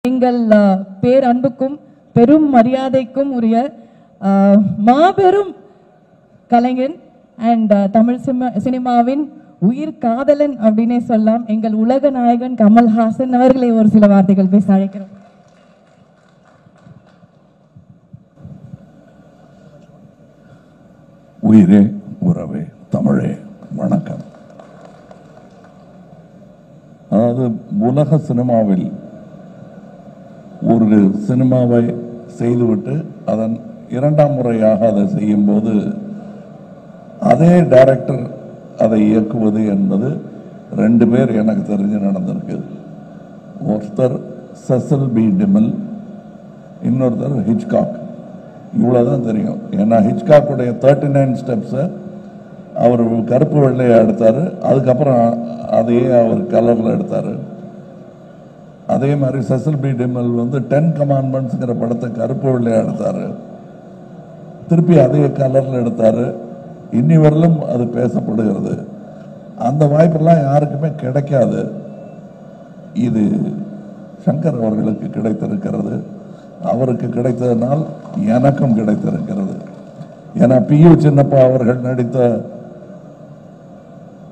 எங்கள் பேரன்புக்கும் பெரும் மரியாதைக்கும் உரிய மாபெரும் கலைஞன் அண்ட் தமிழ் சினிமாவின் உயிர் காதலன் அப்படின்னே சொல்லலாம் எங்கள் உலக நாயகன் கமல்ஹாசன் அவர்களை ஒரு சில வார்த்தைகள் பேச அழைக்கிறோம். உயிரே உறவே தமிழே வணக்கம். அதாவது உலக சினிமாவில் ஒரு சினிமாவை செய்துவிட்டு அதன் இரண்டாம் முறையாக அதை செய்யும்போது அதே டைரக்டர் அதை இயக்குவது என்பது ரெண்டு பேர் எனக்கு தெரிஞ்சு நடந்திருக்கு. ஒருத்தர் செசில் பி டிமில், இன்னொருத்தர் ஹிச்காக். இவ்வளோதான் தெரியும். ஏன்னா ஹிச்காக்குடைய 39 ஸ்டெப்ஸை அவர் கருப்பு வெள்ளையை எடுத்தார், அதுக்கப்புறம் அதையே அவர் கலரில் எடுத்தார். அதே மாதிரி செசில் பி டிமில் 10 கமாண்ட்மெண்ட்ஸுங்கிற படத்தை கருப்பு வெள்ளையை எடுத்தார், திருப்பி அதே கலரில் எடுத்தார். இன்னி வரலும் அது பேசப்படுகிறது. அந்த வாய்ப்பெல்லாம் யாருக்குமே கிடைக்காது. இது சங்கர் அவர்களுக்கு கிடைத்திருக்கிறது. அவருக்கு கிடைத்ததனால் எனக்கும் கிடைத்திருக்கிறது. ஏன்னா PU சின்னப்பா அவர்கள் நடித்த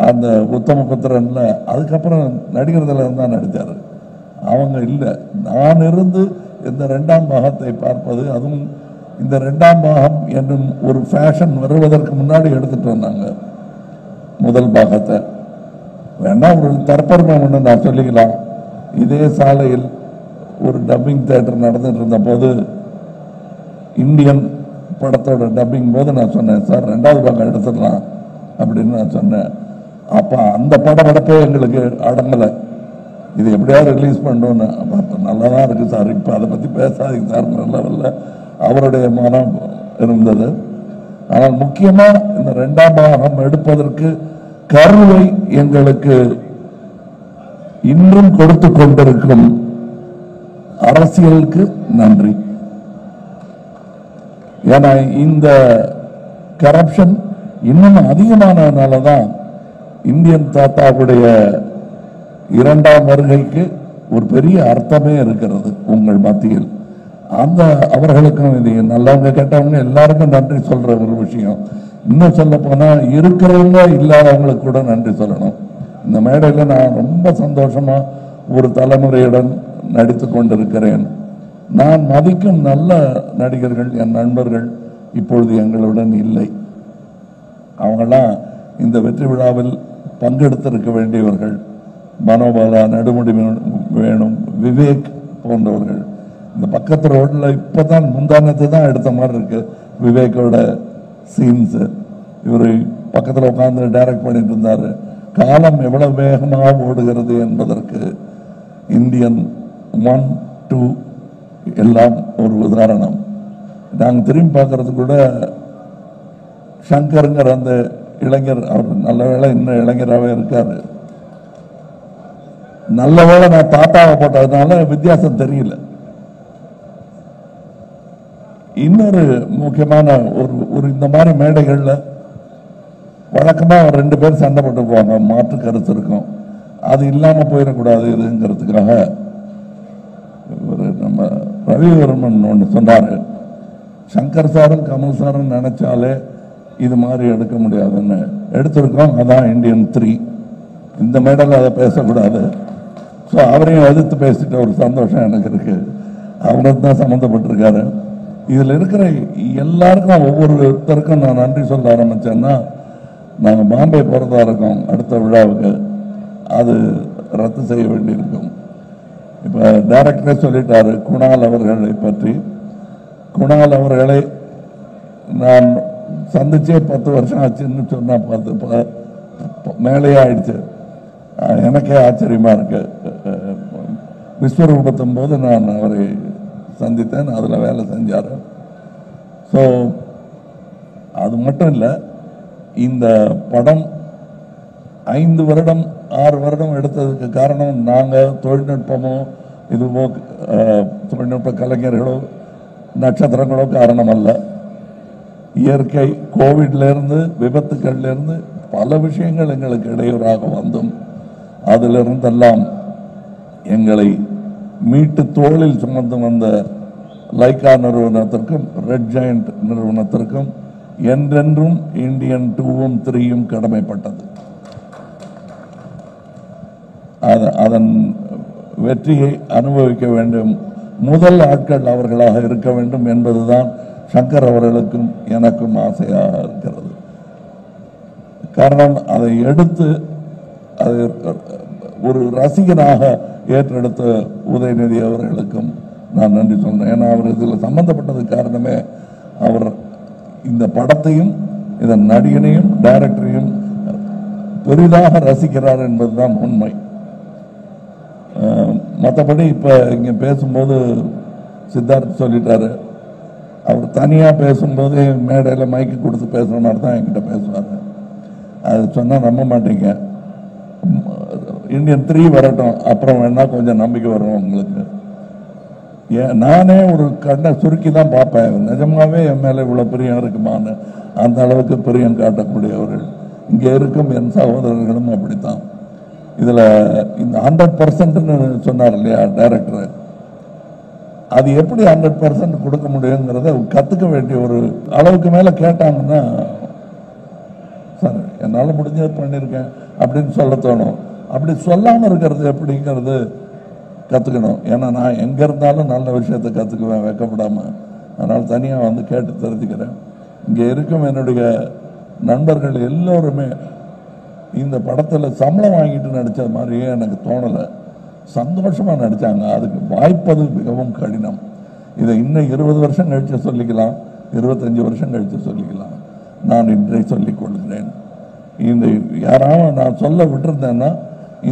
அந்த உத்தமபுத்திரன்ல அதுக்கப்புறம் நடிகர்ல தான் நடித்தார். அவங்க இல்லை, நான் இருந்து இந்த 2ஆம் பாகத்தை பார்ப்பது, அதுவும் இந்த 2ஆம் பாகம் என்னும் ஒரு ஃபேஷன் வருவதற்கு முன்னாடி எடுத்துட்டு வந்தாங்க முதல் பாகத்தை. வேணா ஒரு தற்பெருமை ஒன்று நான் சொல்லிக்கலாம். இதே சாலையில் ஒரு டப்பிங் தியேட்டர் நடந்துட்டு இருந்த போது இந்தியன் படத்தோட டப்பிங் போது நான் சொன்னேன், சார் 2வது பாகம் எடுத்துடலாம் அப்படின்னு நான் சொன்னேன். அப்போ அந்த படப்படப்பே எங்களுக்கு அடங்கலை. இது எப்படியாவது ரிலீஸ் பண்ணணும்னு. நல்லா தான் இருக்கு சார், இப்போ அதை பற்றி பேசாதீங்க சார் லெவலில் அவருடைய மனம் இருந்தது. ஆனால் முக்கியமாக இந்த 2ஆம் பாகம் எடுப்பதற்கு கருவை எங்களுக்கு இன்றும் கொடுத்து கொண்டிருக்கும் அரசியலுக்கு நன்றி. ஏன்னா இந்த கரப்ஷன் இன்னும் அதிகமானதுனால தான் இந்தியன் தாத்தாவுடைய 2ஆம் வருகைக்கு ஒரு பெரிய அர்த்தமே இருக்கிறது உங்கள் மத்தியில். அந்த அவர்களுக்கும் இது நல்லவங்க கேட்டவங்க எல்லாருக்கும் நன்றி சொல்ற ஒரு விஷயம். இன்னும் சொல்ல போனா இருக்கிறவங்க இல்லாதவங்களுக்கு கூட நன்றி சொல்லணும். இந்த மேடையில் நான் ரொம்ப சந்தோஷமா ஒரு தலைமுறையுடன் நடித்து கொண்டிருக்கிறேன். நான் மதிக்கும் நல்ல நடிகர்கள், என் நண்பர்கள் இப்பொழுது எங்களுடன் இல்லை. அவங்களாம் இந்த வெற்றி விழாவில் பங்கெடுத்திருக்க வேண்டியவர்கள். மனோபாலா, நடுமுடி வேணும், விவேக் போன்றவர்கள். இந்த பக்கத்து ரோட்ல இப்பதான் முந்தானத்தை தான் எடுத்த மாதிரி இருக்கு விவேக்கோட சீன்ஸ். இவரு பக்கத்தில் உட்கார்ந்து டைரக்ட் பண்ணிட்டு இருந்தாரு. காலம் எவ்வளவு வேகமாக ஓடுகிறது என்பதற்கு இந்தியன் 1, 2 எல்லாம் ஒரு உதாரணம். நாங்கள் திரும்பி பார்க்கறது கூட சங்கருங்கிற அந்த இளைஞர், அவர் நல்ல வேளை இன்னும் இளைஞராகவே இருக்காரு. நல்ல வேளை நான் தாத்தாவை போட்டதுனால வித்தியாசம் தெரியல. இன்னொரு முக்கியமான ஒரு இந்த மாதிரி மேடைகள்ல வழக்கமா 2 பேர் சண்டை போட்டு போவாங்க, மாற்று கருத்து இருக்கும். அது இல்லாம போயிடக்கூடாது இதுங்கிறதுக்காக நம்ம ரவிவர்மன் ஒன்று சொன்னாரு, சங்கர் சாரும் கமல் சாரும் நினைச்சாலே இது மாதிரி எடுக்க முடியாதுன்னு எடுத்திருக்கோம். அதான் இந்தியன் 3. இந்த மேடையில் அதை பேசக்கூடாது. ஸோ அவரையும் எதிர்த்து பேசிட்ட ஒரு சந்தோஷம் எனக்கு இருக்கு. அவருக்கு தான் சம்மந்தப்பட்டிருக்காரு. இதில் இருக்கிற எல்லாருக்கும் ஒவ்வொருத்தருக்கும் நான் நன்றி சொல்ல ஆரம்பிச்சேன்னா, நாங்கள் பாம்பே போகிறதா இருக்கோம் அடுத்த விழாவுக்கு. அது ரத்து செய்ய வேண்டியிருக்கும். இப்போ டைரக்டரே சொல்லிட்டாரு குணால் அவர்களை பற்றி. குணால் அவர்களை நான் சந்திச்சே 10 வருஷம் ஆச்சுன்னு சொன்னா 10 மேலேயே ஆயிடுச்சு. எனக்கே ஆச்சரியமா இருக்கு. விஸ்வரூபத்தும் போது நான் அவரை சந்தித்தேன், அதில் வேலை செஞ்சார். ஸோ அது மட்டும் இல்லை, இந்த படம் 5 வருடம் 6 வருடம் எடுத்ததுக்கு காரணம் நாங்கள் தொழில்நுட்பமோ இதுவோ தொழில்நுட்ப கலைஞர்களோ நட்சத்திரங்களோ காரணம் அல்ல. இயற்கை, கோவிட்லேருந்து விபத்துக்கள்லேருந்து பல விஷயங்கள் எங்களுக்கு இடையூறாக வந்தும் அதிலிருந்தெல்லாம் எங்களை மீட்டு தோளில் சுமந்து வந்த லைகா நிறுவனத்திற்கும் ரெட் ஜெயண்ட் நிறுவனத்திற்கும் என்றென்றும் இந்தியன் 2ம் 3ம் கடமைப்பட்டது. அதன் வெற்றியை அனுபவிக்க வேண்டும் முதல் ஆட்கள் அவர்களாக இருக்க வேண்டும் என்பதுதான் சங்கர் அவர்களுக்கும் எனக்கும் ஆசையாக இருக்கிறது. காரணம், அதை எடுத்து அது ஒரு ரசிகனாக ஏற்றெடுத்த உதயநிதி அவர்களுக்கும் நான் நன்றி சொல்றேன். ஏன்னா அவர் இதில் சம்பந்தப்பட்டது காரணமே அவர் இந்த படத்தையும் இதன் நடிகனையும் டைரக்டரையும் பெரிதாக ரசிக்கிறார் என்பதுதான் உண்மை. மற்றபடி இப்போ இங்கே பேசும்போது சித்தார்த் சொல்லிட்டாரு, அவர் தனியாக பேசும்போது மேடையில் மைக்கு கொடுத்து பேசுகிற மாதிரி தான் என்கிட்ட பேசுவார். அது சொன்னால் நம்ப மாட்டீங்க. இந்தியன் 3 வரட்டும், அப்புறம் வேணா கொஞ்சம் நம்பிக்கை வரும் உங்களுக்கு. நானே ஒரு கண்ணை சுருக்கி தான் பார்ப்பேன், நிஜமாவே என் மேலே இவ்வளோ பிரியம் இருக்குமான்னு. அந்த அளவுக்கு பிரியம் காட்டக்கூடியவர்கள் இங்கே இருக்கும் என் சகோதரர்களும் அப்படித்தான். இதில் இந்த 100%ன்னு சொன்னார் இல்லையா டைரக்டர், அது எப்படி 100% கொடுக்க முடியுங்கிறத கற்றுக்க வேண்டிய ஒரு அளவுக்கு மேலே கேட்டாங்கன்னா, சார் என்னால் முடிஞ்சது பண்ணியிருக்கேன் அப்படின்னு சொல்ல தோணும். அப்படி சொல்லாமல் இருக்கிறது எப்படிங்கிறது கற்றுக்கணும். ஏன்னா நான் எங்கே இருந்தாலும் நல்ல விஷயத்தை கற்றுக்குவேன் வெக்கப்படாமல். அதனால் தனியாக வந்து கேட்டு தெரிஞ்சுக்கிறேன். இங்கே இருக்கும் என்னுடைய நண்பர்கள் எல்லோருமே இந்த படத்தில் சம்பளம் வாங்கிட்டு நடித்த மாதிரியே எனக்கு தோணலை. சந்தோஷமாக நடித்தாங்க. அதுக்கு வாய்ப்பது மிகவும் கடினம். இதை இன்னும் 20 வருஷம் கழித்து சொல்லிக்கலாம், 25 வருஷம் கழித்து சொல்லிக்கலாம். நான் இன்றைய சொல்லிக் கொள்கிறேன். இந்த யாராவது நான் சொல்ல விட்டிருந்தேன்னா,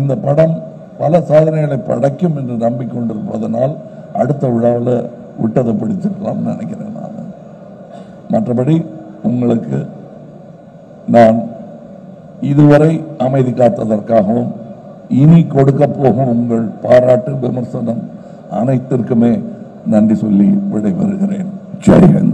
இந்த படம் பல சாதனைகளை படைக்கும் என்று நம்பிக்கொண்டிருப்பதனால் அடுத்த விழாவில் விட்டதை பிடிச்சிருக்கலாம்னு நினைக்கிறேன் நான். மற்றபடி உங்களுக்கு நான் இதுவரை அமைதி காத்ததற்காகவும் இனி கொடுக்க போகும் உங்கள் பாராட்டு விமர்சனம் அனைத்திற்குமே நன்றி சொல்லி விடைபெறுகிறேன். ஜெய் ஹிந்த்.